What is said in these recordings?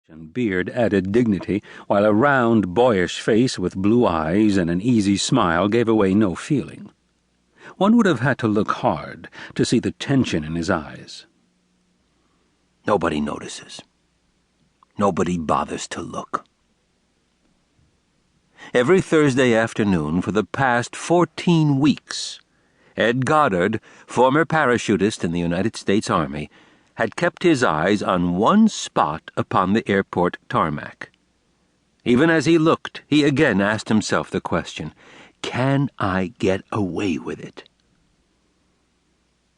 And beard added dignity, while a round, boyish face with blue eyes and an easy smile gave away no feeling. One would have had to look hard to see the tension in his eyes. Nobody notices. Nobody bothers to look. Every Thursday afternoon for the past 14 weeks, Ed Goddard, former parachutist in the United States Army, had kept his eyes on one spot upon the airport tarmac. Even as he looked, he again asked himself the question, "Can I get away with it?"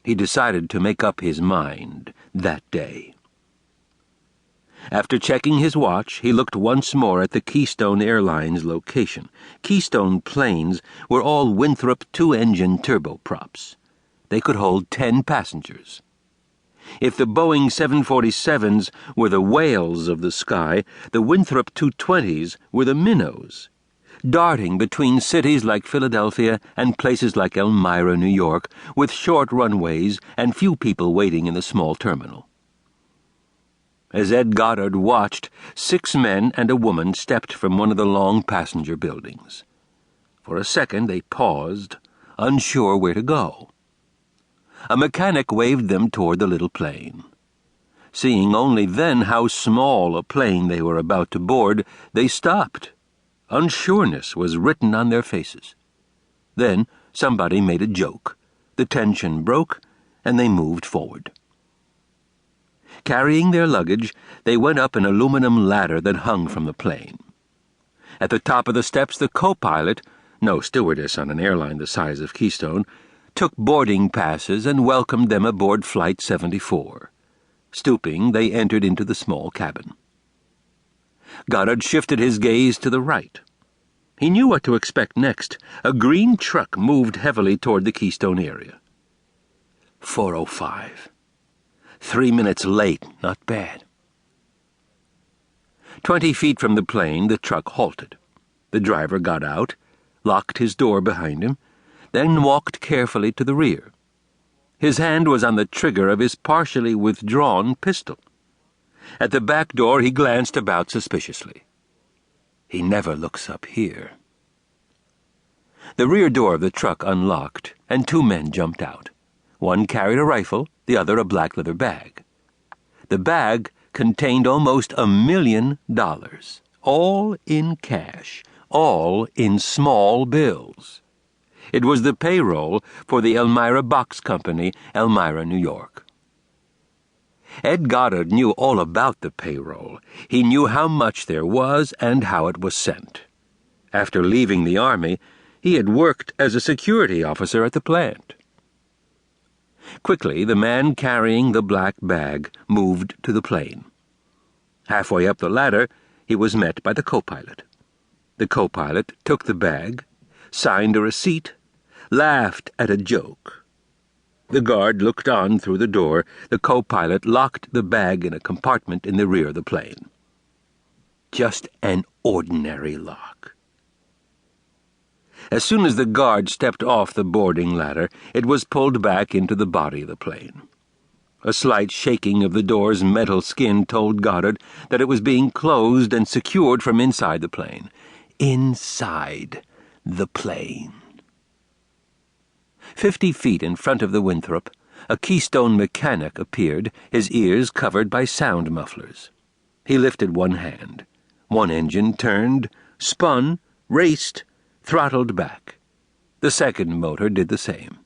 He decided to make up his mind that day. After checking his watch, he looked once more at the Keystone Airlines location. Keystone planes were all Winthrop two-engine turboprops. They could hold 10 passengers. If the Boeing 747s were the whales of the sky, the Winthrop 220s were the minnows, darting between cities like Philadelphia and places like Elmira, New York, with short runways and few people waiting in the small terminal. As Ed Goddard watched, 6 men and a woman stepped from one of the long passenger buildings. For a second they paused, unsure where to go. A mechanic waved them toward the little plane. Seeing only then how small a plane they were about to board, they stopped. Unsureness was written on their faces. Then somebody made a joke. The tension broke, and they moved forward. Carrying their luggage, they went up an aluminum ladder that hung from the plane. At the top of the steps, the co-pilot, no stewardess on an airline the size of Keystone, took boarding passes and welcomed them aboard Flight 74. Stooping, they entered into the small cabin. Goddard shifted his gaze to the right. He knew what to expect next. A green truck moved heavily toward the Keystone area. 4:05. 3 minutes late, not bad. 20 feet from the plane, the truck halted. The driver got out, locked his door behind him, then walked carefully to the rear. His hand was on the trigger of his partially withdrawn pistol. At the back door, he glanced about suspiciously. He never looks up here. The rear door of the truck unlocked, and 2 men jumped out. One carried a rifle, the other a black leather bag. The bag contained almost $1 million, all in cash, all in small bills. It was the payroll for the Elmira Box Company, Elmira, New York. Ed Goddard knew all about the payroll. He knew how much there was and how it was sent. After leaving the Army, he had worked as a security officer at the plant. Quickly, the man carrying the black bag moved to the plane. Halfway up the ladder, he was met by the co-pilot. The co-pilot took the bag, signed a receipt, laughed at a joke. The guard looked on through the door. The co-pilot locked the bag in a compartment in the rear of the plane. Just an ordinary lock. As soon as the guard stepped off the boarding ladder, it was pulled back into the body of the plane. A slight shaking of the door's metal skin told Goddard that it was being closed and secured from inside the plane. Inside the plane. 50 feet in front of the Winthrop, a Keystone mechanic appeared, his ears covered by sound mufflers. He lifted one hand. One engine turned, spun, raced, throttled back. The second motor did the same.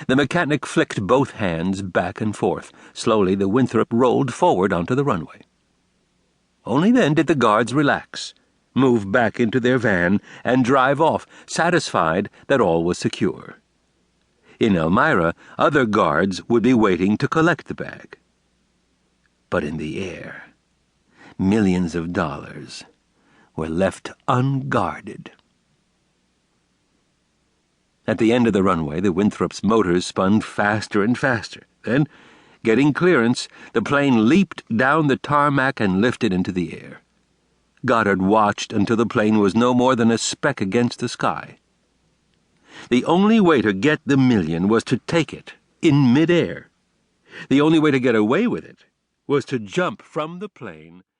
The mechanic flicked both hands back and forth. Slowly the Winthrop rolled forward onto the runway. Only then did the guards relax, move back into their van, and drive off, satisfied that all was secure. In Elmira, other guards would be waiting to collect the bag. But in the air, millions of dollars were left unguarded. At the end of the runway, the Winthrop's motors spun faster and faster. Then, getting clearance, the plane leaped down the tarmac and lifted into the air. Goddard watched until the plane was no more than a speck against the sky. The only way to get the million was to take it in midair. The only way to get away with it was to jump from the plane